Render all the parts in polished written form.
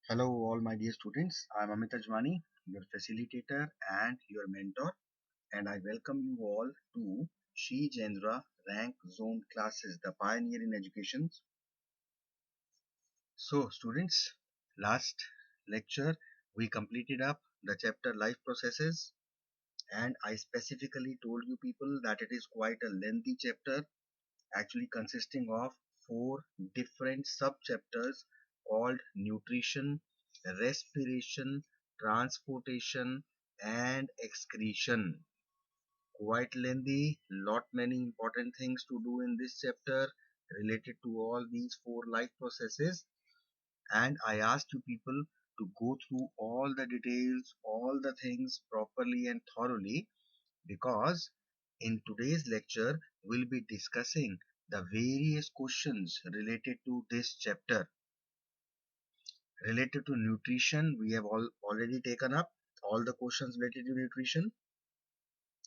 Hello, all my dear students. I'm Amit Ajmani, your facilitator and your mentor, and I welcome you all to Shri Jendra Rank Zone classes, the pioneer in education. So, students, last lecture we completed up the chapter life processes, and I specifically told you people that it is quite a lengthy chapter, actually consisting of four different sub-chapters called nutrition, respiration, transportation, and excretion. Quite lengthy, lot many important things to do in this chapter related to all these four life processes. And I asked you people to go through all the details, all the things properly and thoroughly, because in today's lecture we'll be discussing the various questions related to this chapter. Related to nutrition, we have already taken up all the questions related to nutrition.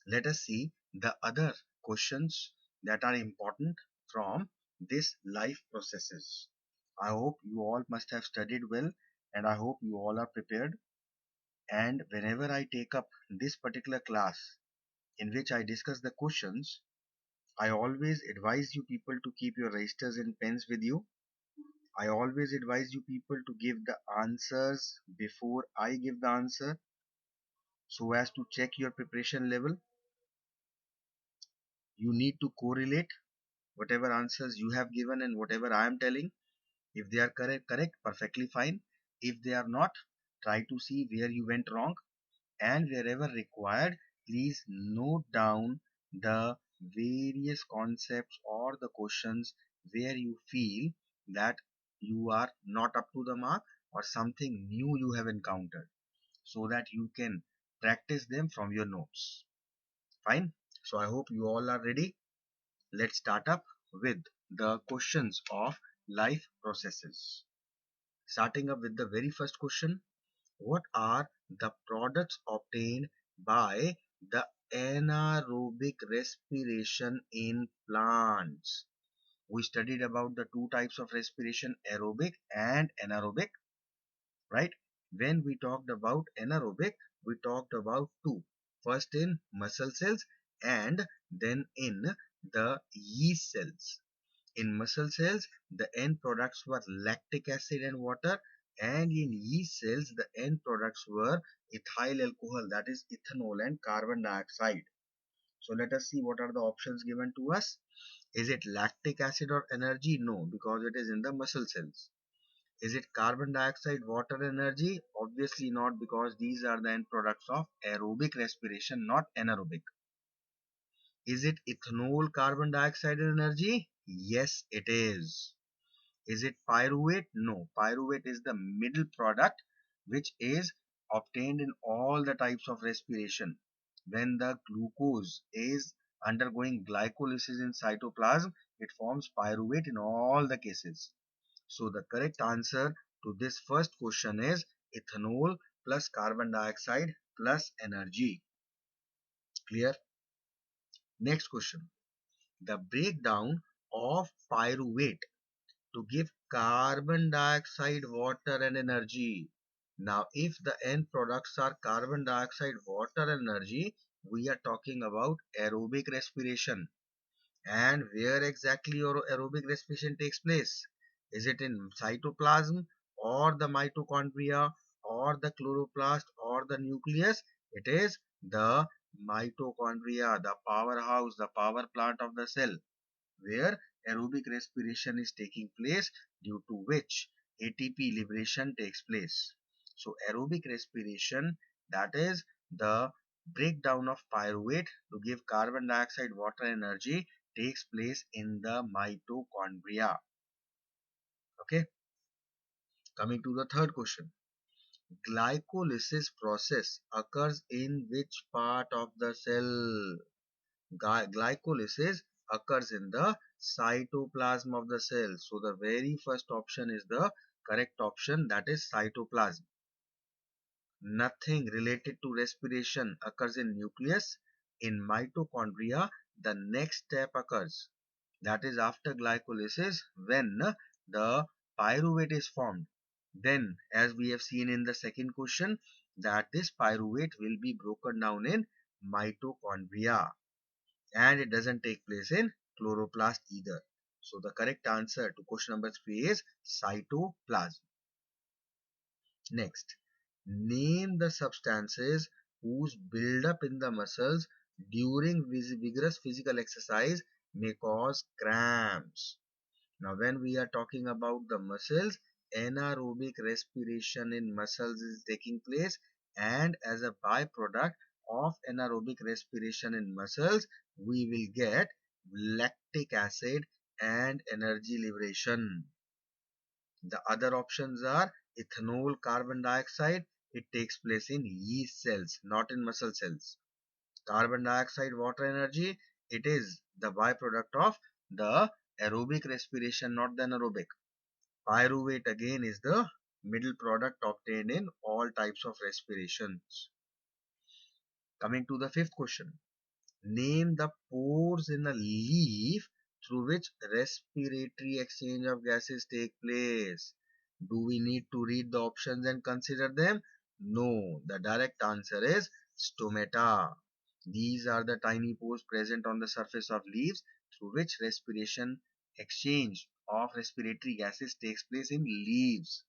Let us see the other questions that are important from this life processes. I hope you all must have studied well, and I hope you all are prepared. And whenever I take up this particular class in which I discuss the questions, I always advise you people to keep your registers and pens with you. I always advise you people to give the answers before I give the answer so as to check your preparation level. You need to correlate whatever answers you have given and whatever I am telling. If they are correct, perfectly fine. If they are not, try to see where you went wrong, and wherever required, please note down the various concepts or the questions where you feel that you are not up to the mark or something new you have encountered, so that you can practice them from your notes. Fine. So I hope you all are ready. Let's start up with the questions of life processes. Starting up with the very first question: what are the products obtained by the anaerobic respiration in plants? We studied about the two types of respiration, aerobic and anaerobic, right? When we talked about anaerobic, we talked about two. First in muscle cells and then in the yeast cells. In muscle cells, the end products were lactic acid and water, and in yeast cells, the end products were ethyl alcohol, that is ethanol and carbon dioxide. So let us see what are the options given to us. Is it lactic acid or energy? No, because it is in the muscle cells. Is it carbon dioxide, water, energy? Obviously not, because these are the end products of aerobic respiration, not anaerobic. Is it ethanol, carbon dioxide, and energy? Yes, it is. Is it pyruvate? No. Pyruvate is the middle product which is obtained in all the types of respiration. When the glucose is undergoing glycolysis in cytoplasm, it forms pyruvate in all the cases. So the correct answer to this first question is ethanol plus carbon dioxide plus energy. Clear? Next question. The breakdown of pyruvate to give carbon dioxide, water and energy. Now, if the end products are carbon dioxide, water and energy, we are talking about aerobic respiration. And where exactly your aerobic respiration takes place? Is it in cytoplasm or the mitochondria or the chloroplast or the nucleus? It is the mitochondria, the powerhouse, the power plant of the cell, where aerobic respiration is taking place, due to which ATP liberation takes place. So aerobic respiration, that is the breakdown of pyruvate to give carbon dioxide, water, energy, takes place in the mitochondria. Okay, coming to the third question. Glycolysis process occurs in which part of the cell? Glycolysis occurs in the cytoplasm of the cell. So the very first option is the correct option, that is cytoplasm. Nothing related to respiration occurs in nucleus. In mitochondria, the next step occurs. That is after glycolysis, when the pyruvate is formed. Then, as we have seen in the second question, that this pyruvate will be broken down in mitochondria, and it doesn't take place in chloroplast either. So the correct answer to question number 3 is cytoplasm. Next, name the substances whose buildup in the muscles during vigorous physical exercise may cause cramps. Now, when we are talking about the muscles, anaerobic respiration in muscles is taking place, and as a byproduct of anaerobic respiration in muscles, we will get lactic acid and energy liberation. The other options are ethanol carbon dioxide. It takes place in yeast cells, not in muscle cells. Carbon dioxide, water energy, it is the byproduct of the aerobic respiration, not the anaerobic. Pyruvate again is the middle product obtained in all types of respirations. Coming to the fifth question. Name the pores in a leaf through which respiratory exchange of gases take place. Do we need to read the options and consider them? No. The direct answer is stomata. These are the tiny pores present on the surface of leaves through which respiration exchange of respiratory gases takes place in leaves.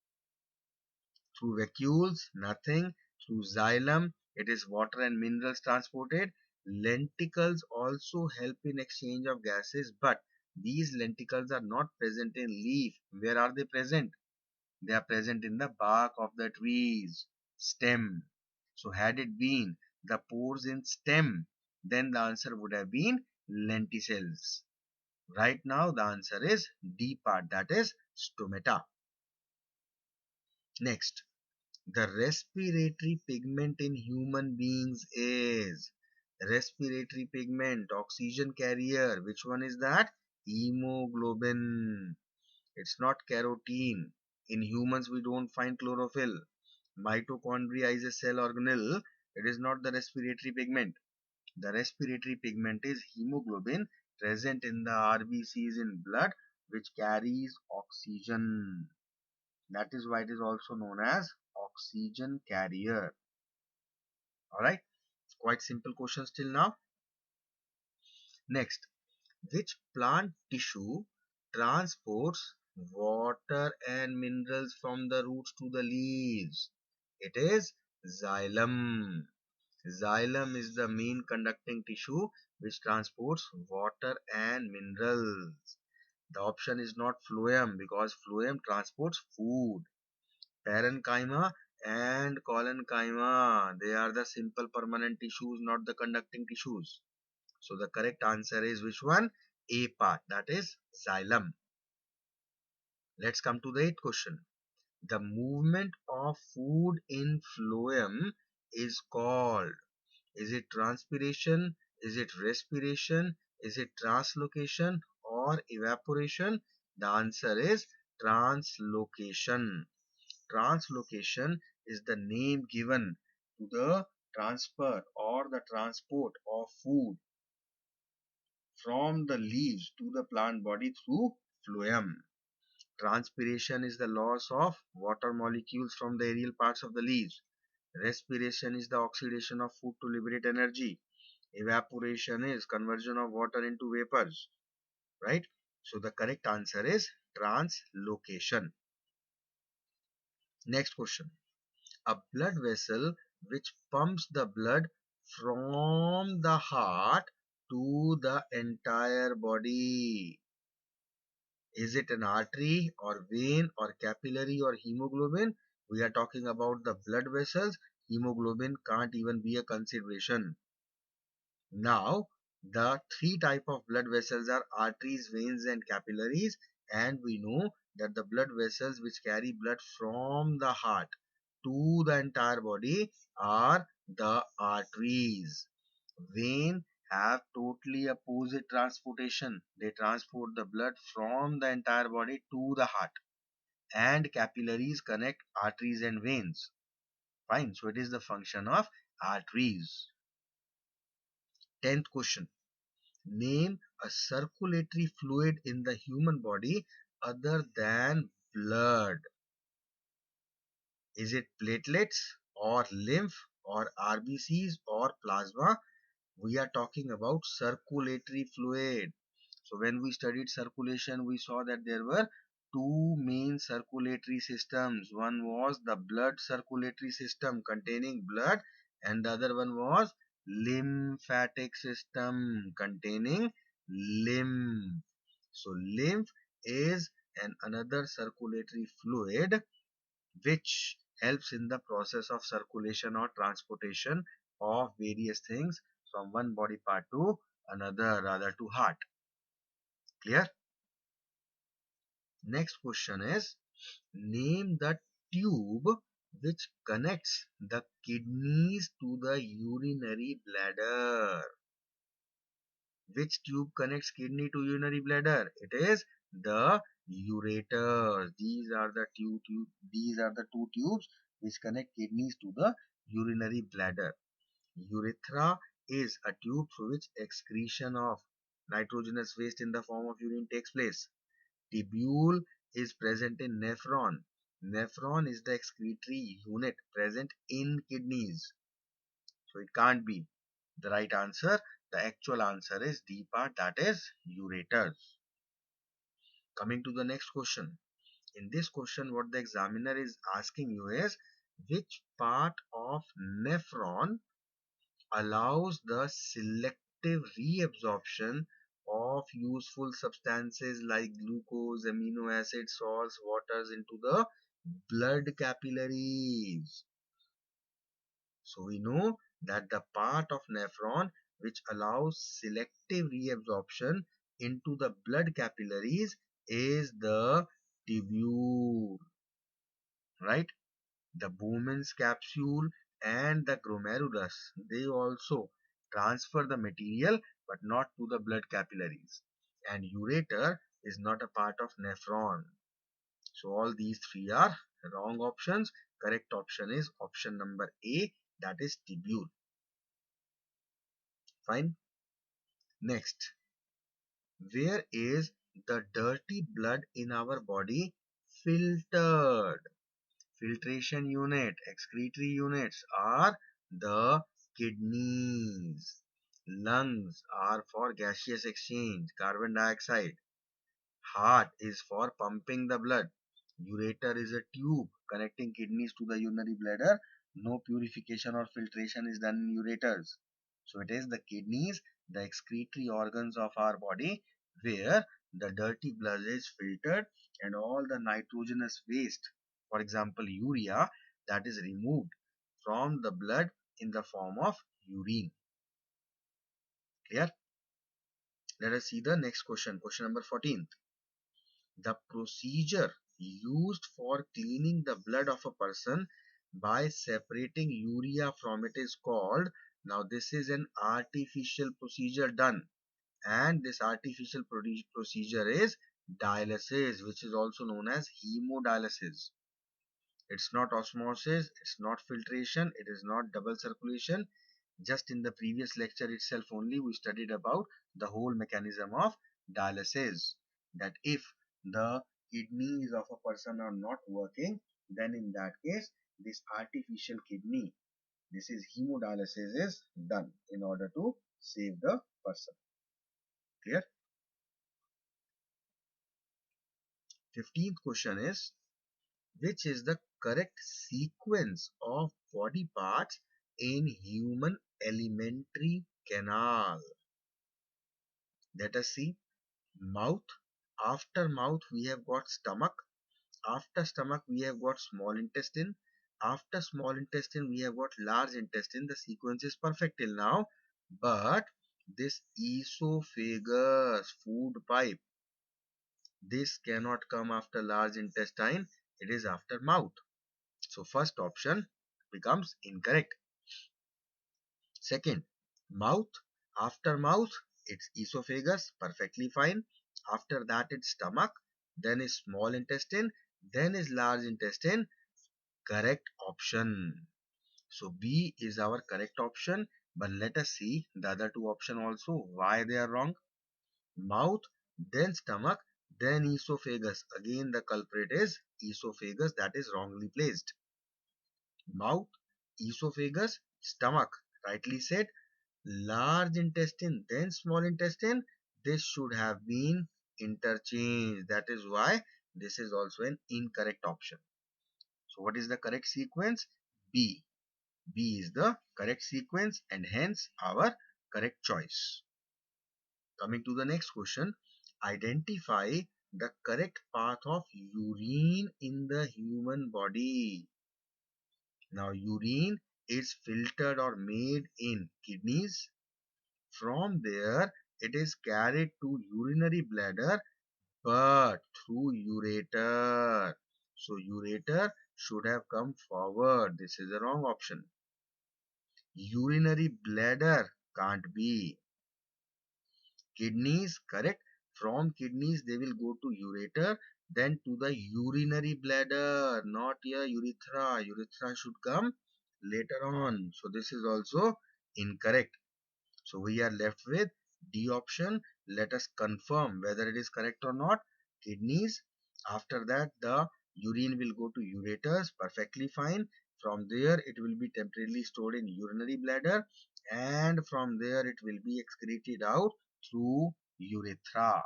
Through vacuoles, nothing. Through xylem, it is water and minerals transported. Lenticles also help in exchange of gases, but these lenticles are not present in leaf. Where are they present? They are present in the bark of the trees, stem. So had it been the pores in stem, then the answer would have been lenticels. Right now the answer is D part, that is stomata. Next, the respiratory pigment in human beings is respiratory pigment, oxygen carrier. Which one is that? Hemoglobin. It's not carotene. In humans, we don't find chlorophyll. Mitochondria is a cell organelle. It is not the respiratory pigment. The respiratory pigment is hemoglobin present in the RBCs in blood, which carries oxygen. That is why it is also known as oxygen carrier. Alright, quite simple questions till now. Next, which plant tissue transports water and minerals from the roots to the leaves? It is xylem. Xylem is the main conducting tissue which transports water and minerals. The option is not phloem because phloem transports food. Parenchyma and collenchyma, they are the simple permanent tissues, not the conducting tissues. So the correct answer is which one? A part, that is xylem. Let's come to the eighth question. The movement of food in phloem is called, is it transpiration, is it respiration, is it translocation or evaporation? The answer is translocation. Translocation is the name given to the transfer or the transport of food from the leaves to the plant body through phloem. Transpiration is the loss of water molecules from the aerial parts of the leaves. Respiration is the oxidation of food to liberate energy. Evaporation is conversion of water into vapors. Right? So the correct answer is translocation. Next question. A blood vessel which pumps the blood from the heart to the entire body. Is it an artery or vein or capillary or hemoglobin? We are talking about the blood vessels. Hemoglobin can't even be a consideration. Now, the three type of blood vessels are arteries, veins and capillaries, and we know that the blood vessels which carry blood from the heart to the entire body are the arteries. Vein have totally opposite transportation. They transport the blood from the entire body to the heart, and capillaries connect arteries and veins. Fine. So it is the function of arteries. 10th question. Name a circulatory fluid in the human body other than blood. Is it platelets or lymph or RBCs or plasma? We are talking about circulatory fluid. So when we studied circulation, we saw that there were two main circulatory systems. One was the blood circulatory system containing blood, and the other one was lymphatic system containing lymph. So lymph is another circulatory fluid which helps in the process of circulation or transportation of various things from one body part to another, rather to heart. Clear? Next question is, name the tube which connects the kidneys to the urinary bladder. Which tube connects kidney to urinary bladder? It is the ureters. These are the two tubes which connect kidneys to the urinary bladder. Urethra is a tube through which excretion of nitrogenous waste in the form of urine takes place. Tubule is present in nephron. Nephron is the excretory unit present in kidneys. So it can't be the right answer. The actual answer is D part, that is ureters. Coming to the next question. In this question, what the examiner is asking you is, which part of nephron allows the selective reabsorption of useful substances like glucose, amino acids, salts, waters into the blood capillaries. So we know that the part of nephron which allows selective reabsorption into the blood capillaries is the tubule, right? The Bowman's capsule and the glomerulus, they also transfer the material but not to the blood capillaries. And ureter is not a part of nephron. So all these three are wrong options. Correct option is option number A, that is tubule. Fine. Next, where is the dirty blood in our body filtered? Filtration unit, excretory units are the kidneys. Lungs are for gaseous exchange, carbon dioxide. Heart is for pumping the blood. Ureter is a tube connecting kidneys to the urinary bladder. No purification or filtration is done in ureters. So it is the kidneys, the excretory organs of our body, where the dirty blood is filtered and all the nitrogenous waste, for example urea, that is removed from the blood in the form of urine. Clear? Let us see the next question. Question number 14. The procedure used for cleaning the blood of a person by separating urea from it is called, now this is an artificial procedure done, and this artificial procedure is dialysis, which is also known as hemodialysis. It's not osmosis, it's not filtration, it is not double circulation. Just in the previous lecture itself only we studied about the whole mechanism of dialysis, that if the kidneys of a person are not working, then in that case this artificial kidney, this is hemodialysis, is done in order to save the person. Clear? 15th question is, which is the correct sequence of body parts in human alimentary canal? Let us see. Mouth. After mouth we have got stomach. After stomach we have got small intestine. After small intestine we have got large intestine. The sequence is perfect till now, but this esophagus, food pipe, this cannot come after large intestine, it is after mouth. So first option becomes incorrect. Second, mouth. After mouth, it's esophagus, perfectly fine. After that, it's stomach, then is small intestine, then is large intestine. Correct option. So B is our correct option. But let us see the other two option also, why they are wrong. Mouth, then stomach, then esophagus. Again, the culprit is esophagus, that is wrongly placed. Mouth, esophagus, stomach. Rightly said. Large intestine, then small intestine. This should have been interchanged. That is why this is also an incorrect option. So what is the correct sequence? B. B is the correct sequence and hence our correct choice. Coming to the next question. Identify the correct path of urine in the human body. Now urine is filtered or made in kidneys. From there it is carried to urinary bladder but through ureter. So ureter should have come forward. This is the wrong option. Urinary bladder can't be. Kidneys, correct. From kidneys they will go to ureter, then to the urinary bladder, not here urethra. Urethra should come later on. So this is also incorrect. So we are left with D option. Let us confirm whether it is correct or not. Kidneys. After that, the urine will go to ureters. Perfectly fine. From there, it will be temporarily stored in urinary bladder, and from there, it will be excreted out through urethra.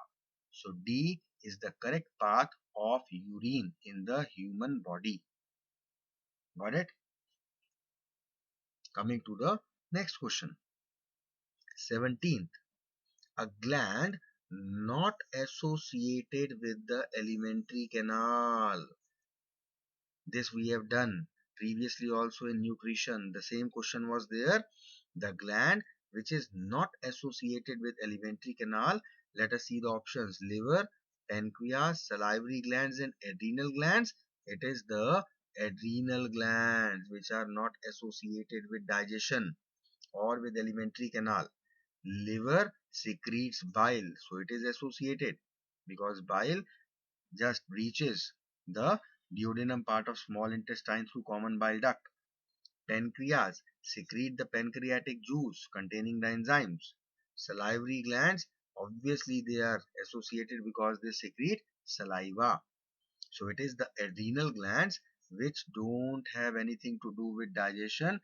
So D is the correct path of urine in the human body. Got it? Coming to the next question. 17th. A gland not associated with the alimentary canal. This we have done previously also in nutrition. The same question was there. The gland which is not associated with alimentary canal. Let us see the options. Liver, pancreas, salivary glands and adrenal glands. It is the adrenal glands which are not associated with digestion or with alimentary canal. Liver secretes bile, so it is associated because bile just reaches the duodenum part of small intestine through common bile duct. Pancreas secrete the pancreatic juice containing the enzymes. Salivary glands, obviously they are associated because they secrete saliva. So it is the adrenal glands which don't have anything to do with digestion.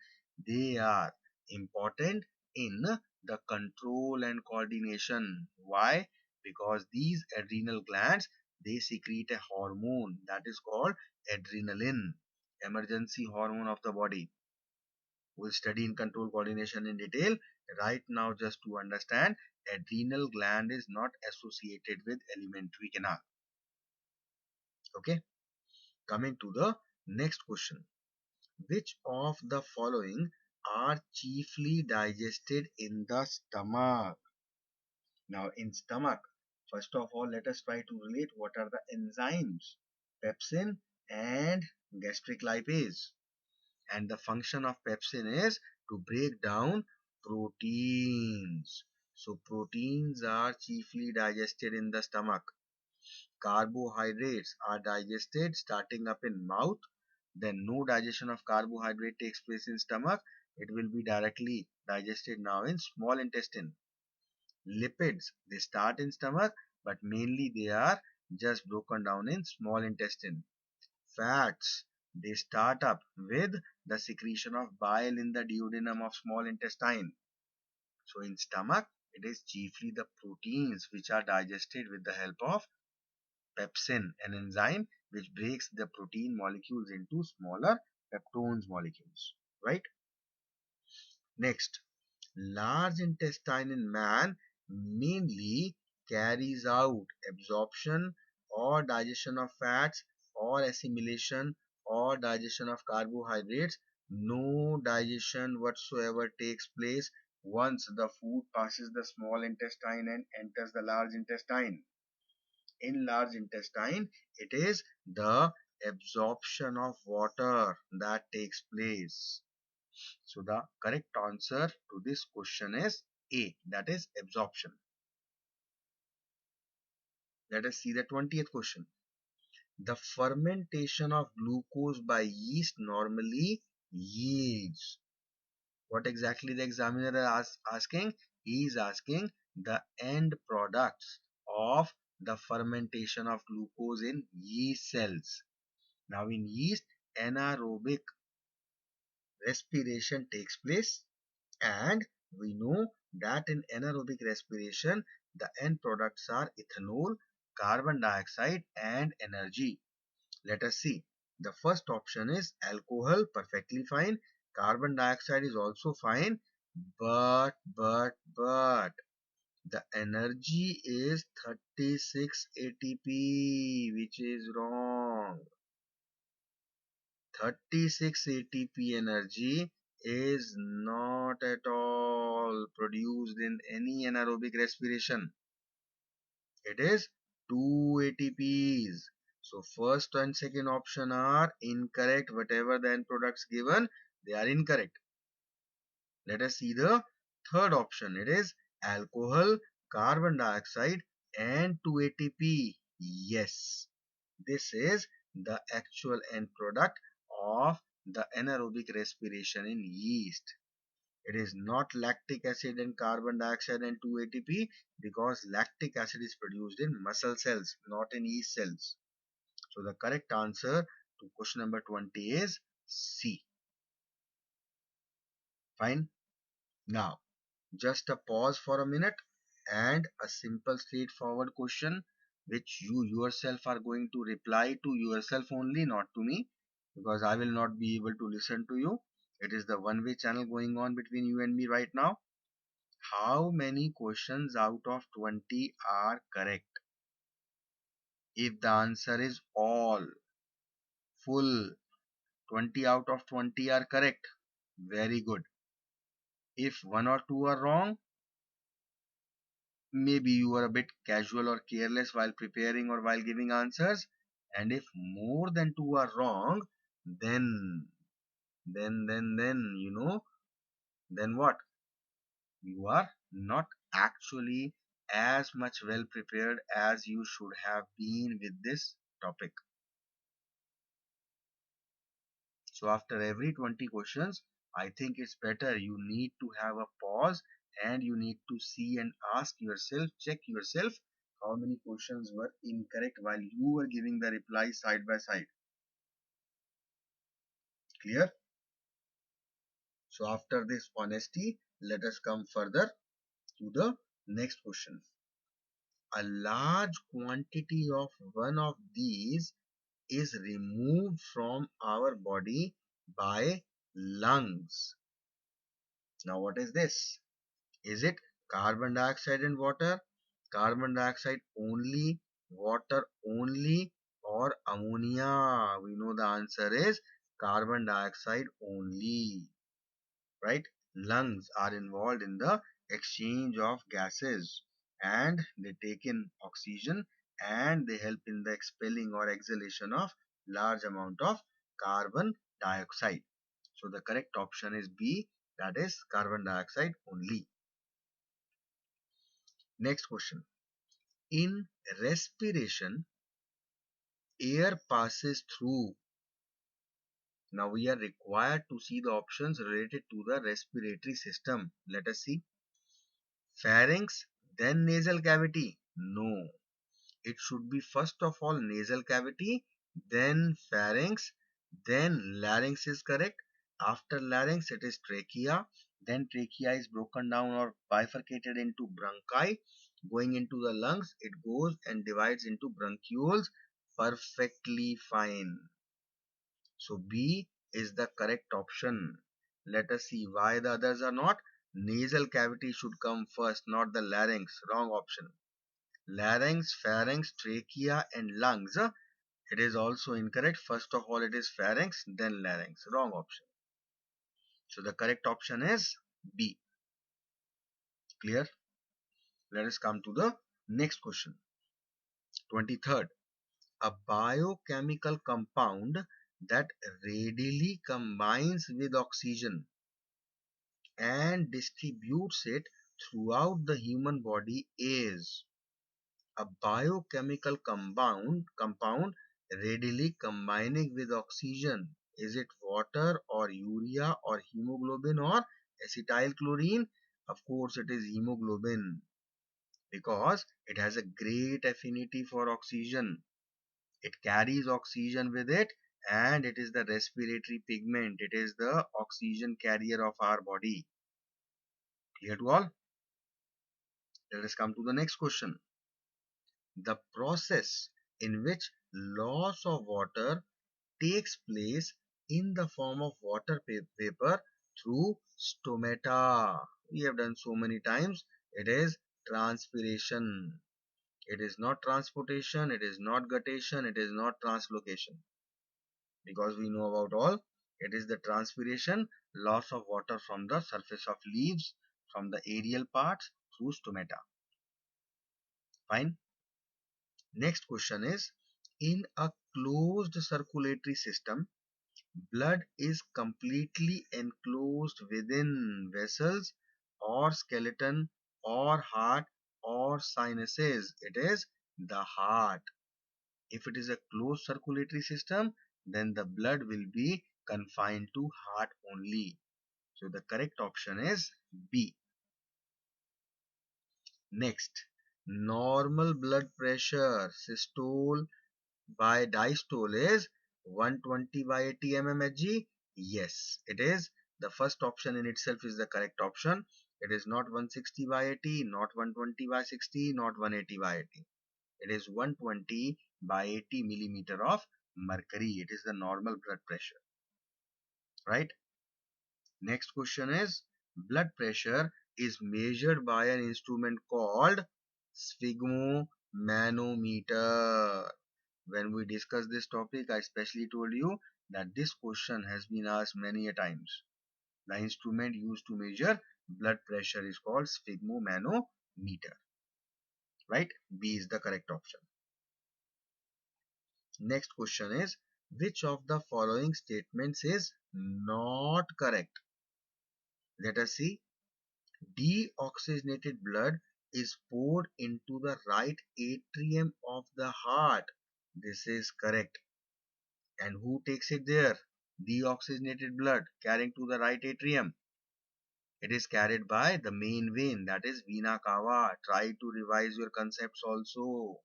They are important in the control and coordination. Why? Because these adrenal glands, they secrete a hormone that is called adrenaline, emergency hormone of the body. We'll study in control coordination in detail. Right now, just to understand, adrenal gland is not associated with alimentary canal. Okay. Coming to the next question. Which of the following are chiefly digested in the stomach? Now in stomach, first of all, let us try to relate what are the enzymes. Pepsin and gastric lipase. And the function of pepsin is to break down proteins. So proteins are chiefly digested in the stomach. Carbohydrates are digested starting up in mouth, then no digestion of carbohydrate takes place in stomach. It will be directly digested now in small intestine. Lipids, they start in stomach, but mainly they are just broken down in small intestine. Fats, they start up with the secretion of bile in the duodenum of small intestine. So in stomach, it is chiefly the proteins which are digested with the help of pepsin, an enzyme which breaks the protein molecules into smaller peptones molecules, right? Next, large intestine in man mainly carries out absorption or digestion of fats or assimilation or digestion of carbohydrates. No digestion whatsoever takes place once the food passes the small intestine and enters the large intestine. In large intestine, it is the absorption of water that takes place. So the correct answer to this question is A, that is absorption. Let us see the 20th question. The fermentation of glucose by yeast normally yields. What exactly the examiner is asking? He is asking the end products of the fermentation of glucose in yeast cells. Now in yeast, anaerobic respiration takes place, and we know that in anaerobic respiration the end products are ethanol, carbon dioxide and energy. Let us see. The first option is alcohol, perfectly fine. Carbon dioxide is also fine, but the energy is 36 ATP, which is wrong. 36 ATP energy is not at all produced in any anaerobic respiration. It is 2 ATPs. So first and second option are incorrect. Whatever the end products given, they are incorrect. Let us see the third option. It is alcohol, carbon dioxide and 2 ATP. Yes, this is the actual end product of the anaerobic respiration in yeast. It is not lactic acid and carbon dioxide and 2 ATP, because lactic acid is produced in muscle cells, not in yeast cells. So the correct answer to question number 20 is C. Fine. Now, just a pause for a minute and a simple straightforward question which you yourself are going to reply to yourself only, not to me, because I will not be able to listen to you. It is the one-way channel going on between you and me right now. How many questions out of 20 are correct? If the answer is all, full, 20 out of 20 are correct, very good. If one or two are wrong, maybe you are a bit casual or careless while preparing or while giving answers. And if more than two are wrong, then, then what? You are not actually as much well prepared as you should have been with this topic. So after every 20 questions, I think it's better you need to have a pause and you need to see and ask yourself, check yourself how many questions were incorrect while you were giving the reply side by side. Clear? So after this honesty, let us come further to the next question. A large quantity of one of these is removed from our body by lungs. Now what is this? Is it carbon dioxide and water, carbon dioxide only, water only, or ammonia? We know the answer is carbon dioxide only, right? Lungs are involved in the exchange of gases and they take in oxygen and they help in the expelling or exhalation of large amount of carbon dioxide. So the correct option is B, that is carbon dioxide only. Next question. In respiration, air passes through. Now we are required to see the options related to the respiratory system. Let us see. Pharynx, then nasal cavity. No. It should be first of all nasal cavity, then pharynx, then larynx is correct. After larynx, it is trachea. Then trachea is broken down or bifurcated into bronchi. Going into the lungs, it goes and divides into bronchioles. Perfectly fine. So B is the correct option. Let us see why the others are not. Nasal cavity should come first, not the larynx. Wrong option. Larynx, pharynx, trachea and lungs. It is also incorrect. First of all, it is pharynx, then larynx. Wrong option. So the correct option is B. Clear? Let us come to the next question. 23rd. A biochemical compound that readily combines with oxygen and distributes it throughout the human body is a biochemical compound readily combining with oxygen. Is it water or urea or hemoglobin or acetylchlorine? Of course it is hemoglobin, because it has a great affinity for oxygen. It carries oxygen with it and it is the respiratory pigment. It is the oxygen carrier of our body. Clear to all? Let us come to the next question. The process in which loss of water takes place in the form of water vapor through stomata. We have done so many times. It is transpiration. It is not transportation. It is not guttation. It is not translocation. Because we know about all, it is the transpiration, loss of water from the surface of leaves, from the aerial parts through stomata. Fine. Next question is, in a closed circulatory system, blood is completely enclosed within vessels or skeleton or heart or sinuses. It is the heart. If it is a closed circulatory system, then the blood will be confined to heart only. So the correct option is B. Next, normal blood pressure systole by diastole is 120 by 80 mmHg. Yes, it is. The first option in itself is the correct option. It is not 160 by 80, not 120 by 60, not 180 by 80. It is 120 by 80 millimeter of mercury. It is the normal blood pressure, right? Next question is, blood pressure is measured by an instrument called sphygmomanometer. When we discuss this topic, I especially told you that this question has been asked many a times. The instrument used to measure blood pressure is called sphygmomanometer, right? B is the correct option. Next question is, which of the following statements is not correct? Let us see. Deoxygenated blood is poured into the right atrium of the heart. This is correct. And who takes it there? Deoxygenated blood carrying to the right atrium. It is carried by the main vein, that is vena cava. Try to revise your concepts also.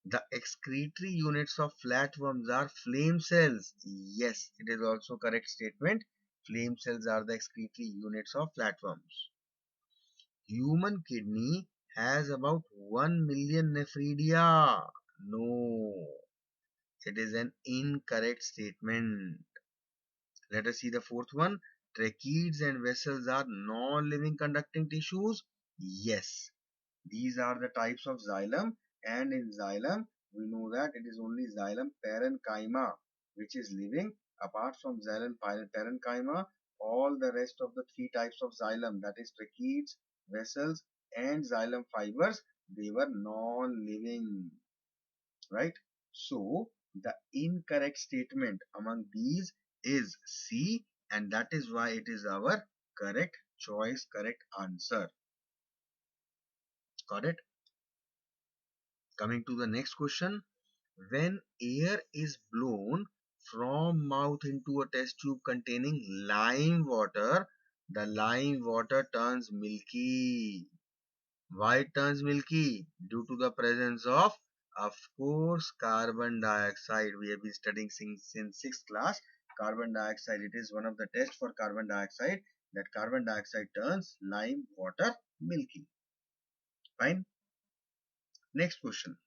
The excretory units of flatworms are flame cells. Yes, it is also correct statement. Flame cells are the excretory units of flatworms. Human kidney has about 1 million nephridia. No, it is an incorrect statement. Let us see the fourth one. Tracheids and vessels are non-living conducting tissues. Yes, these are the types of xylem, and in xylem we know that it is only xylem parenchyma which is living. Apart from xylem parenchyma, all the rest of the three types of xylem, that is tracheids, vessels and xylem fibers, they were non-living, right? So the incorrect statement among these is C, and that is why it is our correct choice, correct answer. Got it? Coming to the next question. When air is blown from mouth into a test tube containing lime water, the lime water turns milky. Why it turns milky? Due to the presence of course, carbon dioxide. We have been studying since 6th class. Carbon dioxide, it is one of the tests for carbon dioxide, that carbon dioxide turns lime water milky. Fine. Next question.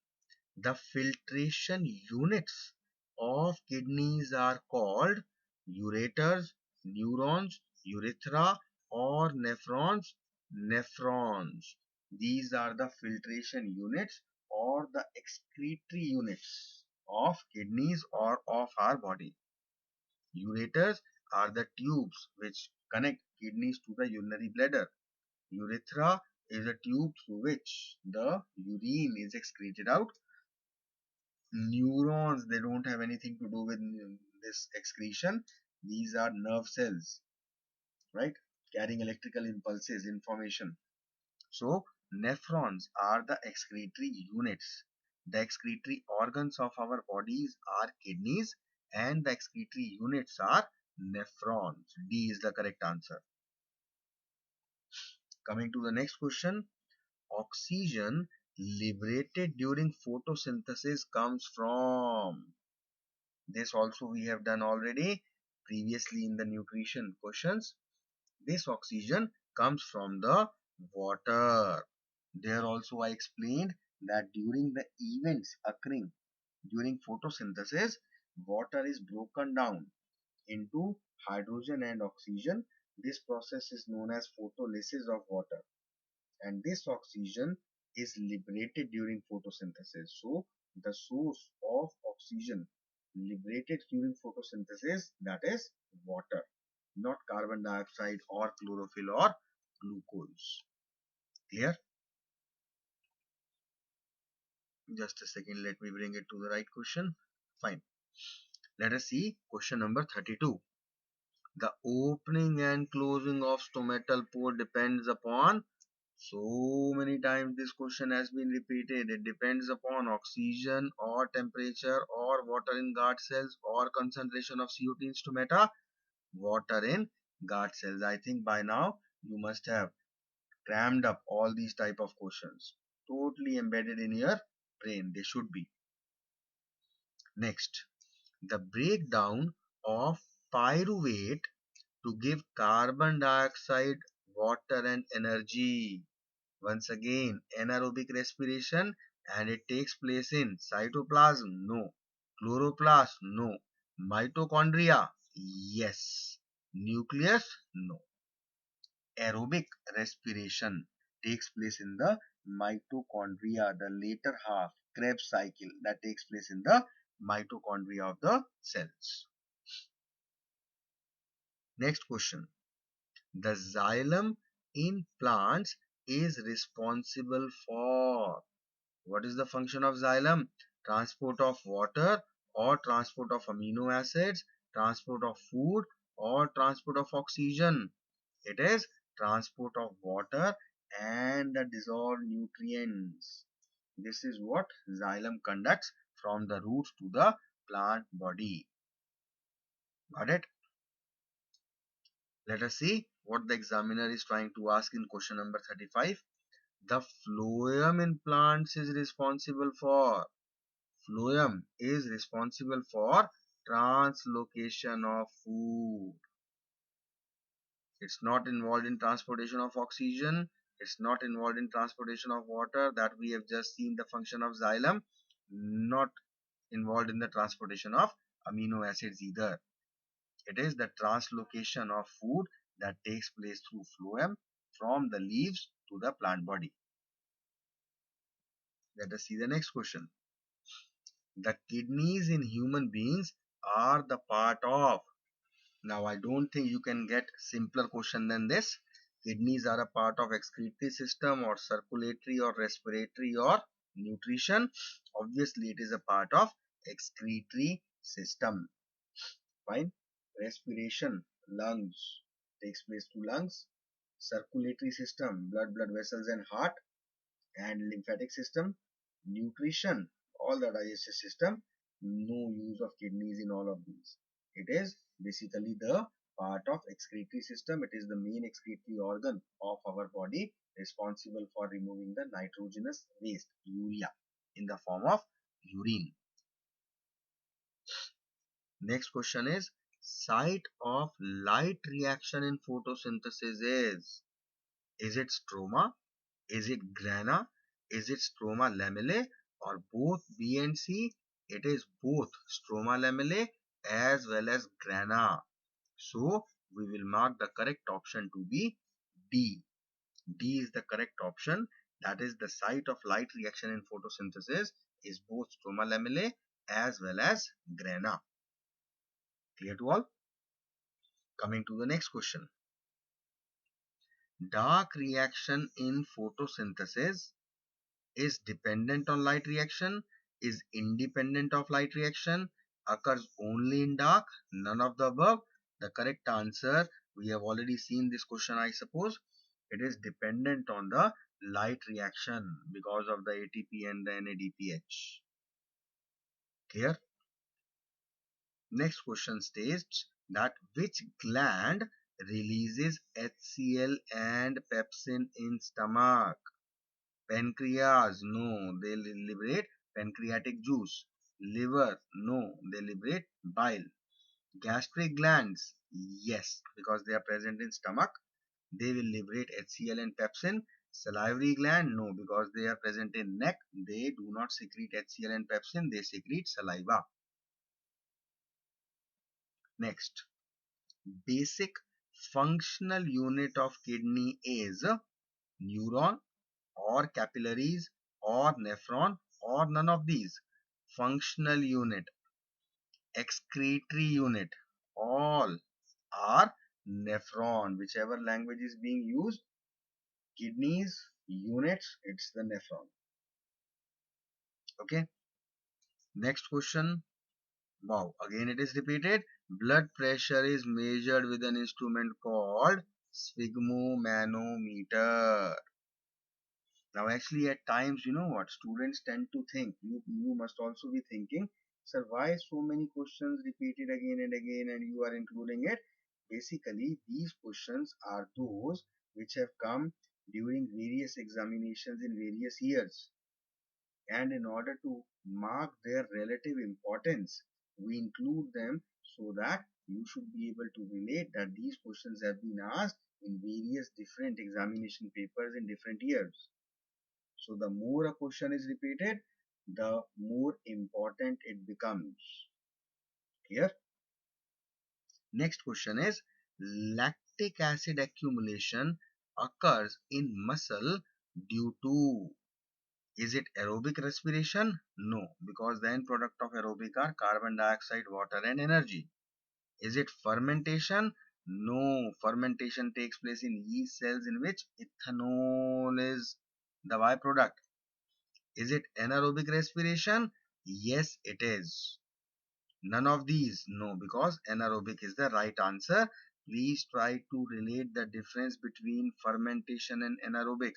The filtration units of kidneys are called ureters, neurons, urethra, or nephrons. Nephrons. These are the filtration units or the excretory units of kidneys or of our body. Ureters are the tubes which connect kidneys to the urinary bladder. Urethra is a tube through which the urine is excreted out. Neurons, they don't have anything to do with this excretion. These are nerve cells, right, carrying electrical impulses, information. So nephrons are the excretory units. The excretory organs of our bodies are kidneys, and the excretory units are nephrons. D is the correct answer. Coming to the next question. Oxygen liberated during photosynthesis comes from. This also we have done already previously in the nutrition questions. This oxygen comes from the water. There also I explained that during the events occurring during photosynthesis, water is broken down into hydrogen and oxygen. This process is known as photolysis of water, and this oxygen is liberated during photosynthesis. So the source of oxygen liberated during photosynthesis, that is water, not carbon dioxide or chlorophyll or glucose. Clear? Just a second, let me bring it to the right question. Fine. Let us see question number 32. The opening and closing of stomatal pore depends upon, so many times this question has been repeated. It depends upon oxygen or temperature or water in guard cells or concentration of CO2 in stomata, water in guard cells. I think by now you must have crammed up all these type of questions. Totally embedded in your brain. They should be. Next, the breakdown of pyruvate to give carbon dioxide, water and energy. Once again, anaerobic respiration, and it takes place in cytoplasm? No. Chloroplast? No. Mitochondria? Yes. Nucleus? No. Aerobic respiration takes place in the mitochondria, the later half, Krebs cycle, that takes place in the mitochondria of the cells. Next question. The xylem in plants is responsible for, what is the function of xylem? Transport of water or transport of amino acids, transport of food or transport of oxygen. It is transport of water and the dissolved nutrients. This is what xylem conducts from the roots to the plant body. Got it? Let us see what the examiner is trying to ask in question number 35. The phloem in plants is responsible for, phloem is responsible for translocation of food. It's not involved in transportation of oxygen. It's not involved in transportation of water, that we have just seen the function of xylem. Not involved in the transportation of amino acids either. It is the translocation of food that takes place through phloem from the leaves to the plant body. Let us see the next question. The kidneys in human beings are the part of. Now I don't think you can get simpler question than this. Kidneys are a part of excretory system or circulatory or respiratory or nutrition. Obviously it is a part of excretory system. Fine. Respiration, lungs, takes place through lungs. Circulatory system, blood vessels and heart. And lymphatic system. Nutrition, all the digestive system. No use of kidneys in all of these. It is basically the part of excretory system. It is the main excretory organ of our body, responsible for removing the nitrogenous waste, urea, in the form of urine. Next question is, site of light reaction in photosynthesis is it stroma, is it grana, is it stroma lamellae, or both B and C? It is both stroma lamellae as well as grana. So we will mark the correct option to be D. D is the correct option. That is, the site of light reaction in photosynthesis is both stroma lamellae as well as grana. Clear to all? Coming to the next question. Dark reaction in photosynthesis is dependent on light reaction, is independent of light reaction, occurs only in dark, none of the above. The correct answer, we have already seen this question, I suppose. It is dependent on the light reaction because of the ATP and the NADPH. Clear? Next question states that which gland releases HCl and pepsin in stomach? Pancreas? No, they liberate pancreatic juice. Liver, no, they liberate bile. Gastric glands, yes, because they are present in stomach, they will liberate HCl and pepsin. Salivary gland, no, because they are present in neck, they do not secrete HCl and pepsin, they secrete saliva. Next, basic functional unit of kidney is neuron or capillaries or nephron or none of these. Functional unit, excretory unit, all are nephron. Whichever language is being used, kidneys, units, it's the nephron. Okay. Next question. Wow, again it is repeated. Blood pressure is measured with an instrument called sphygmomanometer. Now, actually, at times, you know what, students tend to think, you must also be thinking, sir, why so many questions repeated again and again and you are including it? Basically, these questions are those which have come during various examinations in various years. And in order to mark their relative importance, we include them so that you should be able to relate that these questions have been asked in various different examination papers in different years. So the more a question is repeated, the more important it becomes. Here, next question is lactic acid accumulation occurs in muscle due to, is it aerobic respiration? No, because the end product of aerobic are carbon dioxide, water and energy. Is it fermentation? No, fermentation takes place in yeast cells in which ethanol is the byproduct. Is it anaerobic respiration? Yes, it is. None of these. No, because anaerobic is the right answer. Please try to relate the difference between fermentation and anaerobic.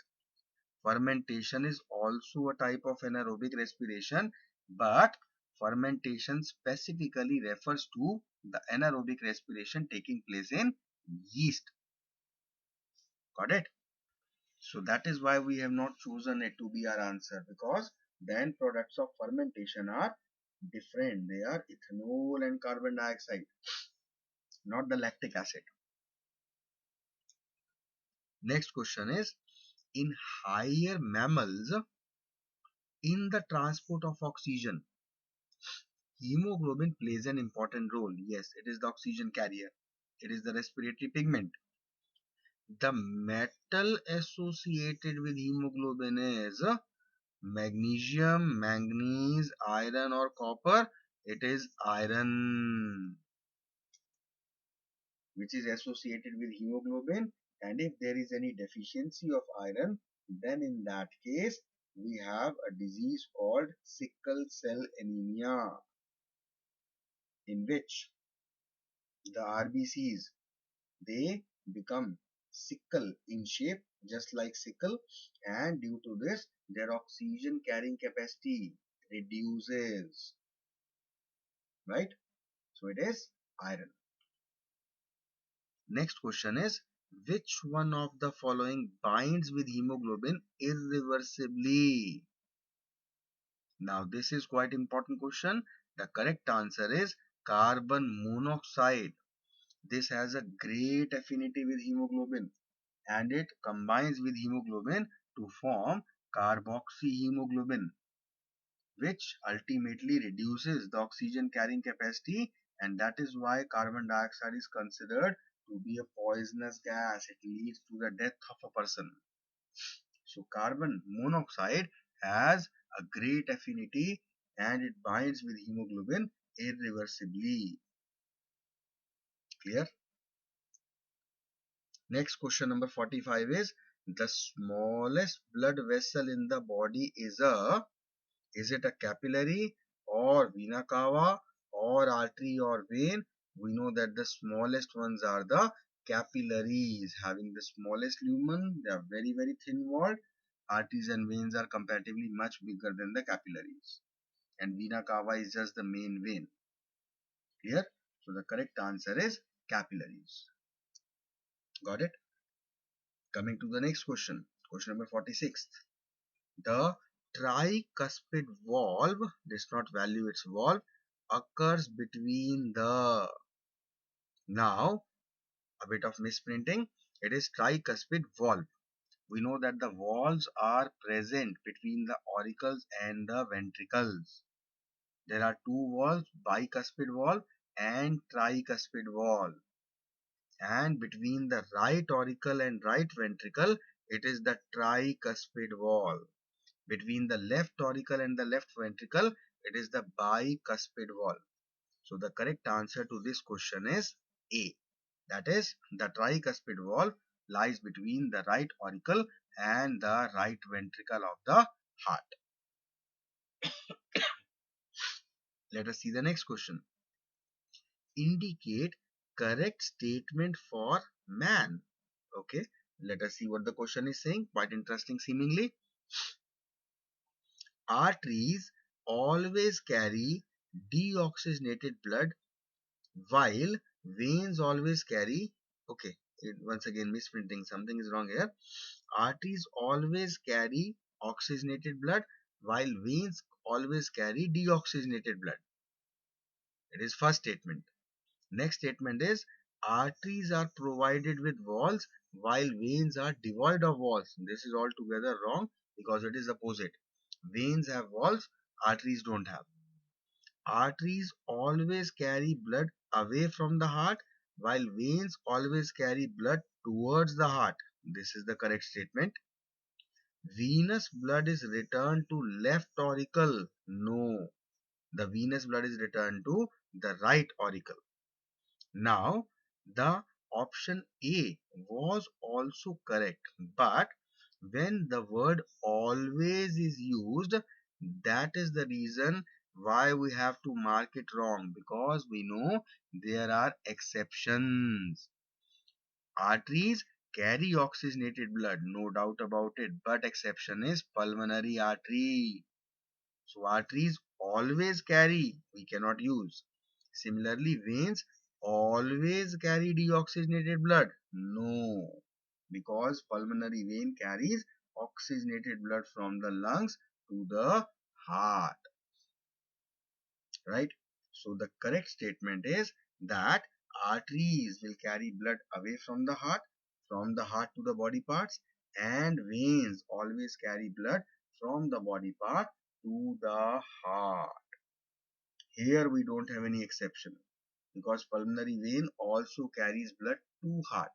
Fermentation is also a type of anaerobic respiration, but fermentation specifically refers to the anaerobic respiration taking place in yeast. Got it? So that is why we have not chosen it to be our answer, because the end products of fermentation are different. They are ethanol and carbon dioxide, not the lactic acid. Next question is, in higher mammals, in the transport of oxygen, hemoglobin plays an important role. Yes, it is the oxygen carrier. It is the respiratory pigment. The metal associated with hemoglobin is magnesium, manganese, iron or copper. It is iron which is associated with hemoglobin, and if there is any deficiency of iron, then in that case we have a disease called sickle cell anemia, in which the RBCs, they become sickle in shape just like sickle, and due to this their oxygen carrying capacity reduces, right? So it is iron. Next question is, which one of the following binds with hemoglobin irreversibly? Now this is quite important question. The correct answer is carbon monoxide. This has a great affinity with hemoglobin and it combines with hemoglobin to form carboxyhemoglobin, which ultimately reduces the oxygen carrying capacity, and that is why carbon dioxide is considered to be a poisonous gas. It leads to the death of a person. So carbon monoxide has a great affinity and it binds with hemoglobin irreversibly. Clear? Next question number 45 is, the smallest blood vessel in the body is it a capillary or vena cava or artery or vein? We know that the smallest ones are the capillaries, having the smallest lumen. They are very, very thin walled. Arteries and veins are comparatively much bigger than the capillaries. And vena cava is just the main vein. Clear? So the correct answer is capillaries. Got it? Coming to the next question. Question number 46. The tricuspid valve, this is not valve, it's valve, occurs between the, now a bit of misprinting, it is tricuspid valve. We know that the valves are present between the auricles and the ventricles. There are two valves, bicuspid valve and tricuspid valve. And between the right auricle and right ventricle, it is the tricuspid valve. Between the left auricle and the left ventricle, it is the bicuspid valve. So the correct answer to this question is A. That is, the tricuspid valve lies between the right auricle and the right ventricle of the heart. Let us see the next question. Indicate correct statement for man. Okay, let us see what the question is saying. Quite interesting seemingly. Arteries always carry deoxygenated blood while veins always carry, okay, once again misprinting, something is wrong here. Arteries always carry oxygenated blood while veins always carry deoxygenated blood. It is first statement. Next statement is arteries are provided with walls while veins are devoid of walls. This is altogether wrong because it is opposite. Veins have walls, arteries don't have. Arteries always carry blood away from the heart while veins always carry blood towards the heart. This is the correct statement. Venous blood is returned to left auricle. No, the venous blood is returned to the right auricle. Now, the option A was also correct, but when the word always is used, that is the reason why we have to mark it wrong, because we know there are exceptions. Arteries carry oxygenated blood, no doubt about it, but exception is pulmonary artery. So arteries always carry, we cannot use. Similarly, veins always carry deoxygenated blood. No, because pulmonary vein carries oxygenated blood from the lungs to the heart. Right? So the correct statement is that arteries will carry blood away from the heart to the body parts, and veins always carry blood from the body part to the heart. Here we don't have any exception because pulmonary vein also carries blood to heart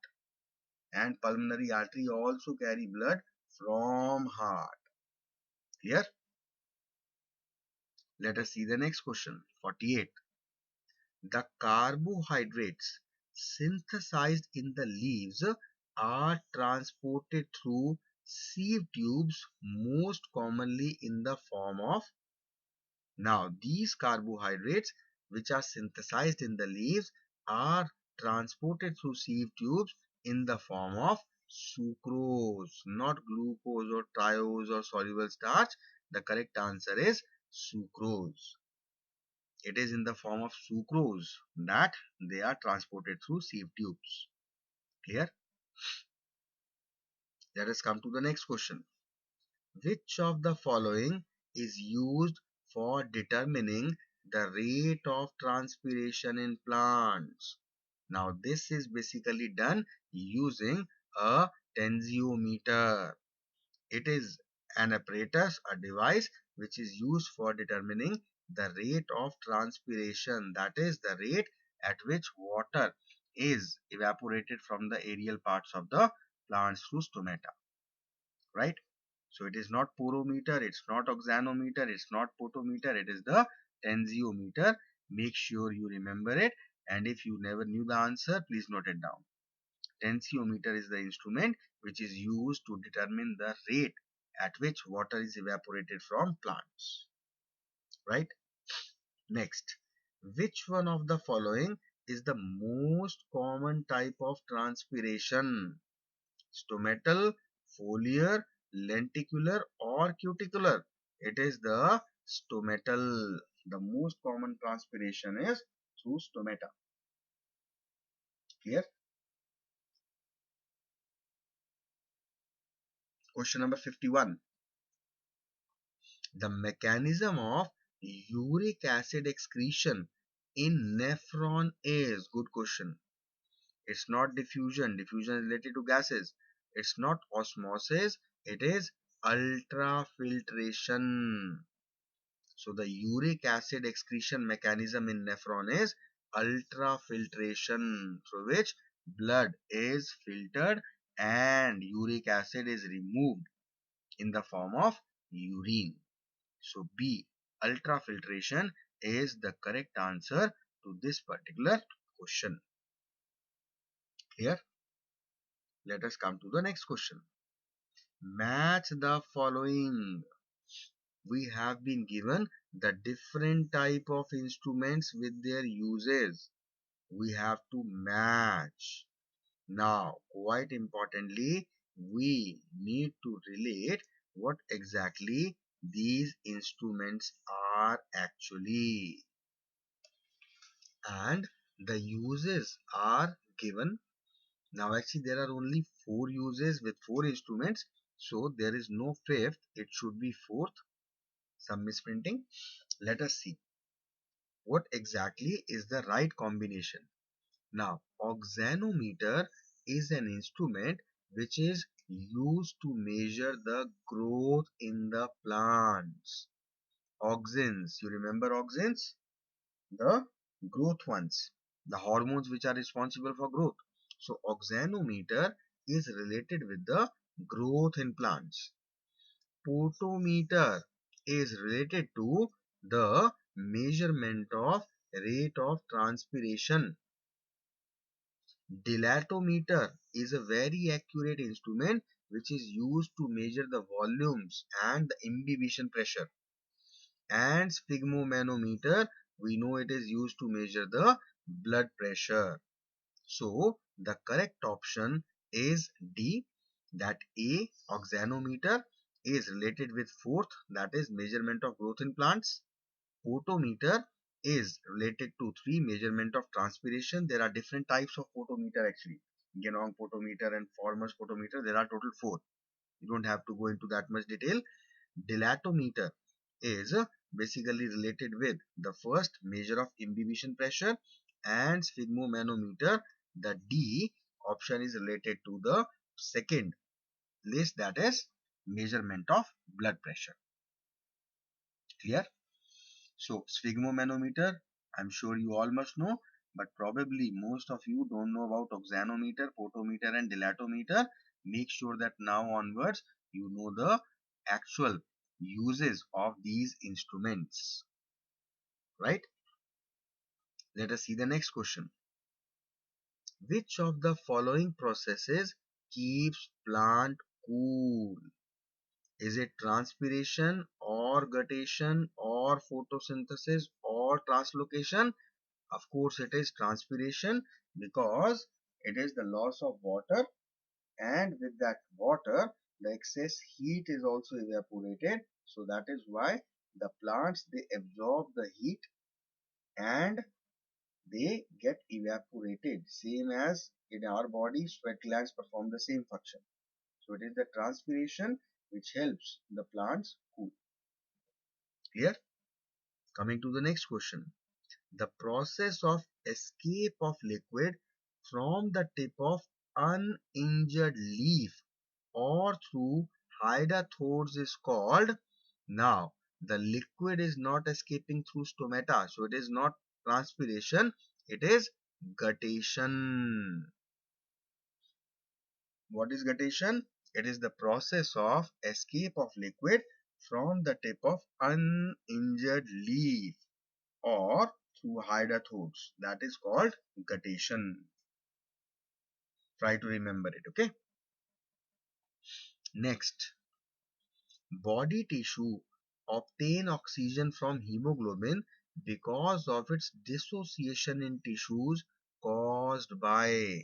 and pulmonary artery also carry blood from heart. Clear? Let us see the next question. 48. The carbohydrates synthesized in the leaves are transported through sieve tubes, most commonly in the form of. Now, these carbohydrates which are synthesized in the leaves are transported through sieve tubes in the form of sucrose, not glucose or triose or soluble starch. The correct answer is sucrose. It is in the form of sucrose that they are transported through sieve tubes. Clear? Let us come to the next question. Which of the following is used for determining the rate of transpiration in plants? Now this is basically done using a tensiometer. It is an apparatus, a device which is used for determining the rate of transpiration, that is the rate at which water is evaporated from the aerial parts of the plants through stomata. Right? So it is not porometer, it's not oxanometer, it's not potometer, it is the tensiometer. Make sure you remember it, and if you never knew the answer, please note it down. Tensiometer is the instrument which is used to determine the rate at which water is evaporated from plants. Right? Next, which one of the following is the most common type of transpiration? Stomatal, foliar, lenticular or cuticular? It is the stomatal. The most common transpiration is through stomata. Clear? Question number 51. The mechanism of uric acid excretion in nephron is, good question. It's not diffusion. Diffusion is related to gases. It's not osmosis. It is ultrafiltration. So the uric acid excretion mechanism in nephron is ultrafiltration, through which blood is filtered and uric acid is removed in the form of urine. So B, ultrafiltration, is the correct answer to this particular question. Here, let us come to the next question. Match the following. We have been given the different type of instruments with their uses. We have to match. Now, quite importantly, we need to relate what exactly these instruments are actually. And the uses are given. Now, actually, there are only 4 uses with 4 instruments. So, there is no fifth. It should be fourth. Some misprinting. Let us see what exactly is the right combination. Now, oxanometer is an instrument which is used to measure the growth in the plants. Auxins, you remember auxins? The growth ones, the hormones which are responsible for growth. So, oxanometer is related with the growth in plants. Potometer is related to the measurement of rate of transpiration. Dilatometer is a very accurate instrument which is used to measure the volumes and the imbibition pressure. And sphygmomanometer, we know it is used to measure the blood pressure. So the correct option is D, that A, oxanometer, is related with fourth, that is measurement of growth in plants. Photometer is related to 3, measurement of transpiration. There are different types of photometer actually. Genong photometer and Former's photometer. There are total 4. You don't have to go into that much detail. Dilatometer is basically related with the first, measure of imbibition pressure, and sphygmomanometer, the D option, is related to the second list, that is measurement of blood pressure. Clear? So sphygmomanometer, I'm sure you all must know, but probably most of you don't know about oxanometer, photometer and dilatometer. Make sure that now onwards you know the actual uses of these instruments. Right? Let us see the next question. Which of the following processes keeps plant cool? Is it transpiration or guttation or photosynthesis or translocation? Of course, it is transpiration, because it is the loss of water, and with that water, the excess heat is also evaporated. So that is why the plants, they absorb the heat and they get evaporated. Same as in our body, sweat glands perform the same function. So it is the transpiration which helps the plants cool. Clear? Coming to the next question. The process of escape of liquid from the tip of uninjured leaf or through hydatodes is called. Now, the liquid is not escaping through stomata, so it is not transpiration, it is guttation. What is guttation? It is the process of escape of liquid from the tip of uninjured leaf or through hydatodes. That is called guttation. Try to remember it, okay? Next, body tissue obtain oxygen from hemoglobin because of its dissociation in tissues caused by.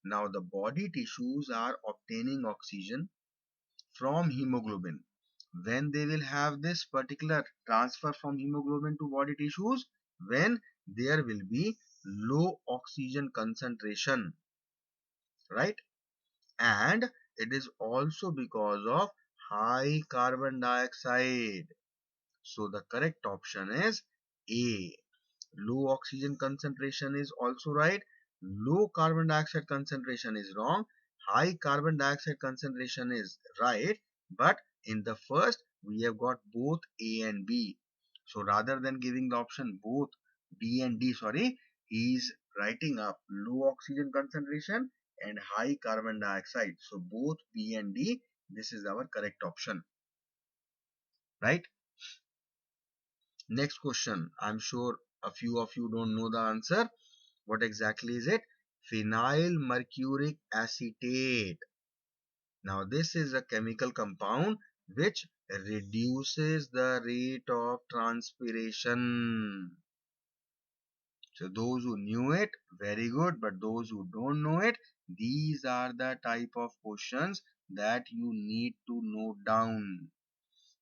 Now, the body tissues are obtaining oxygen from hemoglobin. When they will have this particular transfer from hemoglobin to body tissues? When there will be low oxygen concentration, right? And it is also because of high carbon dioxide. So the correct option is A. Low oxygen concentration is also right. Low carbon dioxide concentration is wrong. High carbon dioxide concentration is right. But in the first, we have got both A and B. So rather than giving the option both B and D, sorry, he is writing up low oxygen concentration and high carbon dioxide. So both B and D, this is our correct option. Right? Next question. I'm sure a few of you don't know the answer. What exactly is it? Phenyl mercuric acetate. Now this is a chemical compound which reduces the rate of transpiration. So those who knew it, very good. But those who don't know it, these are the type of questions that you need to note down.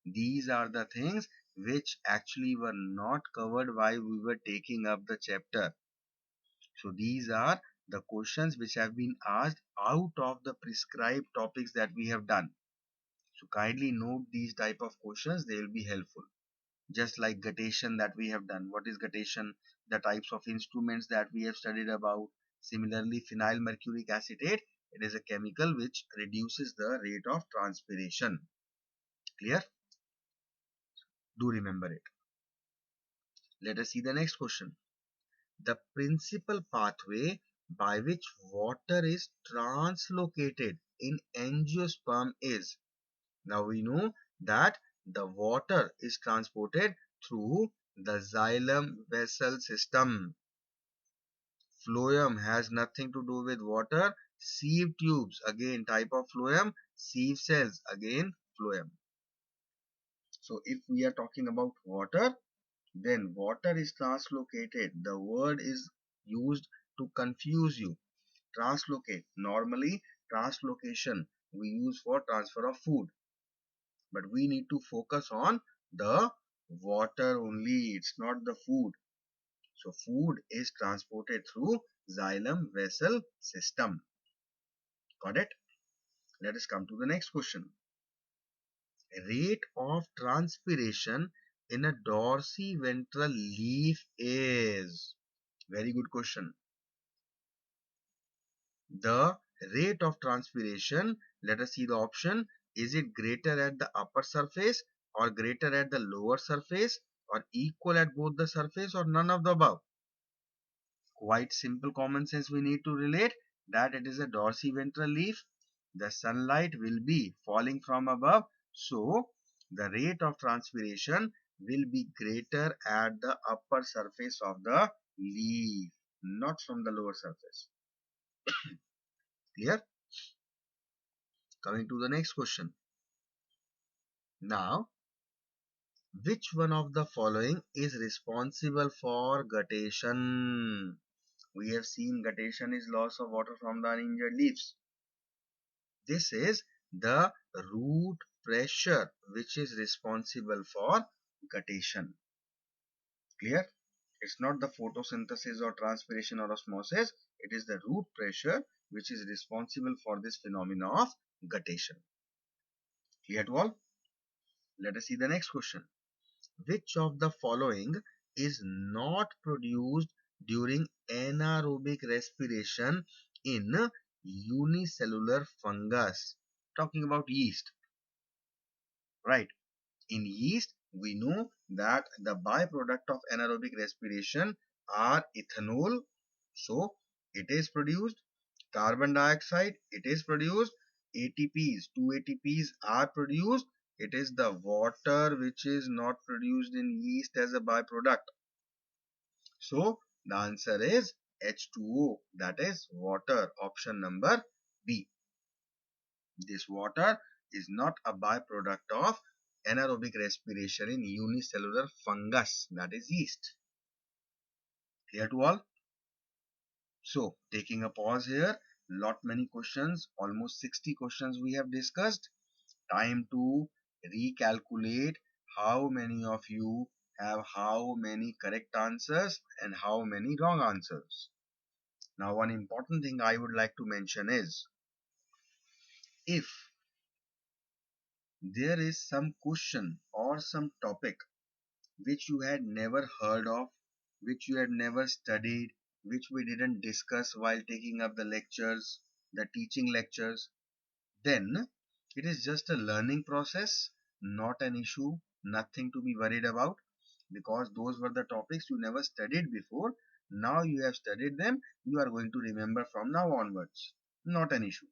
These are the things which actually were not covered while we were taking up the chapter. So these are the questions which have been asked out of the prescribed topics that we have done. So kindly note these type of questions, they will be helpful. Just like guttation that we have done. What is guttation? The types of instruments that we have studied about. Similarly, phenyl mercuric acetate, it is a chemical which reduces the rate of transpiration. Clear? Do remember it. Let us see the next question. The principal pathway by which water is translocated in angiosperm is. Now we know that the water is transported through the xylem vessel system. Phloem has nothing to do with water. Sieve tubes, again type of phloem. Sieve cells, again phloem. So if we are talking about water, then water is translocated. The word is used to confuse you. Translocate. Normally, translocation we use for transfer of food. But we need to focus on the water only. It's not the food. So food is transported through xylem vessel system. Got it? Let us come to the next question. Rate of transpiration in a dorsiventral leaf is. Very good question. The rate of transpiration, let us see the option. Is it greater at the upper surface or greater at the lower surface or equal at both the surface or none of the above? Quite simple common sense we need to relate that it is a dorsiventral leaf. The sunlight will be falling from above. So the rate of transpiration will be greater at the upper surface of the leaf, not from the lower surface. Clear? Coming to the next question. Now, which one of the following is responsible for guttation? We have seen guttation is loss of water from the uninjured leaves. This is the root pressure which is responsible for guttation. Clear? It's not the photosynthesis or transpiration or osmosis. It is the root pressure which is responsible for this phenomena of guttation. Clear to all? Let us see the next question. Which of the following is not produced during anaerobic respiration in unicellular fungus? Talking about yeast, right? In yeast, we know that the byproduct of anaerobic respiration are ethanol. So, it is produced. Carbon dioxide, it is produced. ATPs, 2 ATPs are produced. It is the water which is not produced in yeast as a byproduct. So, the answer is H2O, that is water, option number B. This water is not a byproduct of anaerobic respiration in unicellular fungus, that is yeast. Clear to all? So, taking a pause here, lot many questions, almost 60 questions we have discussed. Time to recalculate how many of you have how many correct answers and how many wrong answers. Now, one important thing I would like to mention is, if there is some question or some topic which you had never heard of, which you had never studied, which we didn't discuss while taking up the lectures, the teaching lectures, then it is just a learning process, not an issue, nothing to be worried about, because those were the topics you never studied before. Now you have studied them, you are going to remember from now onwards. Not an issue,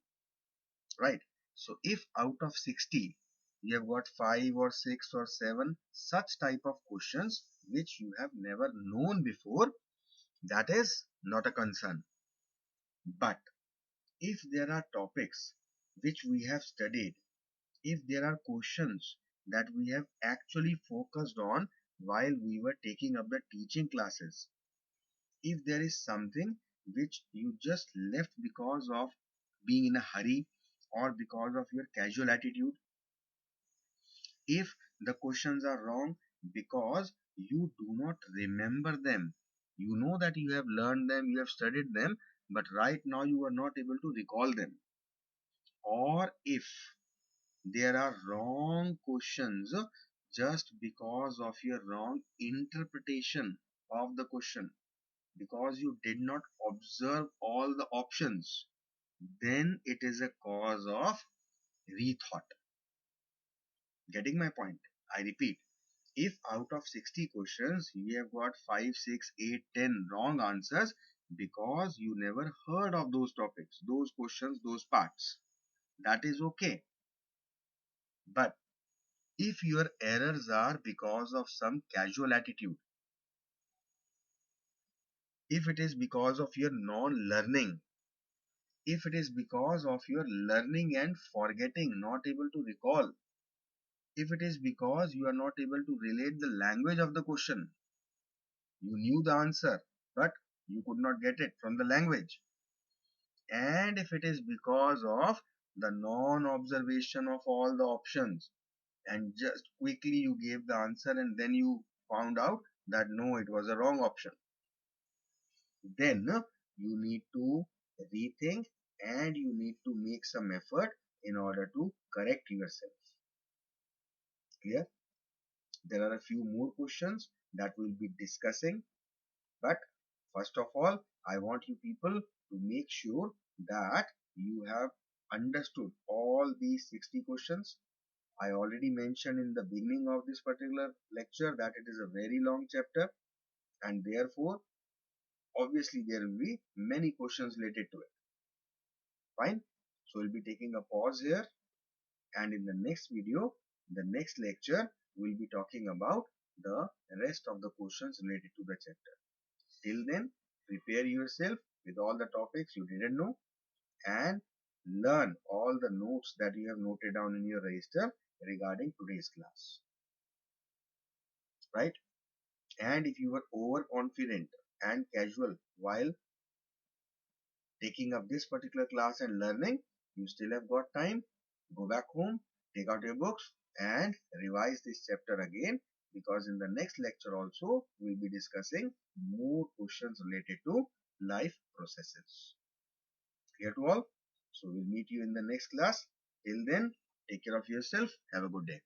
right? So if out of 60 you have got 5 or 6 or 7 such type of questions which you have never known before, that is not a concern. But if there are topics which we have studied, if there are questions that we have actually focused on while we were taking up the teaching classes, if there is something which you just left because of being in a hurry or because of your casual attitude, if the questions are wrong because you do not remember them, you know that you have learned them, you have studied them, but right now you are not able to recall them, or if there are wrong questions just because of your wrong interpretation of the question, because you did not observe all the options, then it is a cause of rethought. Getting my point? I repeat, if out of 60 questions you have got 5, 6, 8, 10 wrong answers because you never heard of those topics, those questions, those parts, that is okay. But if your errors are because of some casual attitude, if it is because of your non-learning, if it is because of your learning and forgetting, not able to recall, if it is because you are not able to relate the language of the question, you knew the answer, but you could not get it from the language, and if it is because of the non-observation of all the options and just quickly you gave the answer and then you found out that no, it was a wrong option, then you need to rethink and you need to make some effort in order to correct yourself. Clear? There are a few more questions that we'll be discussing, but first of all, I want you people to make sure that you have understood all these 60 questions. I already mentioned in the beginning of this particular lecture that it is a very long chapter, and therefore obviously there will be many questions related to it. Fine. So we'll be taking a pause here, and in the next video, the next lecture, we'll be talking about the rest of the questions related to the chapter. Till then, prepare yourself with all the topics you didn't know and learn all the notes that you have noted down in your register regarding today's class. Right? And if you were overconfident and casual while taking up this particular class and learning, you still have got time. Go back home, take out your books and revise this chapter again, because in the next lecture also we'll be discussing more questions related to life processes. Clear to all? So we'll meet you in the next class. Till then, take care of yourself. Have a good day.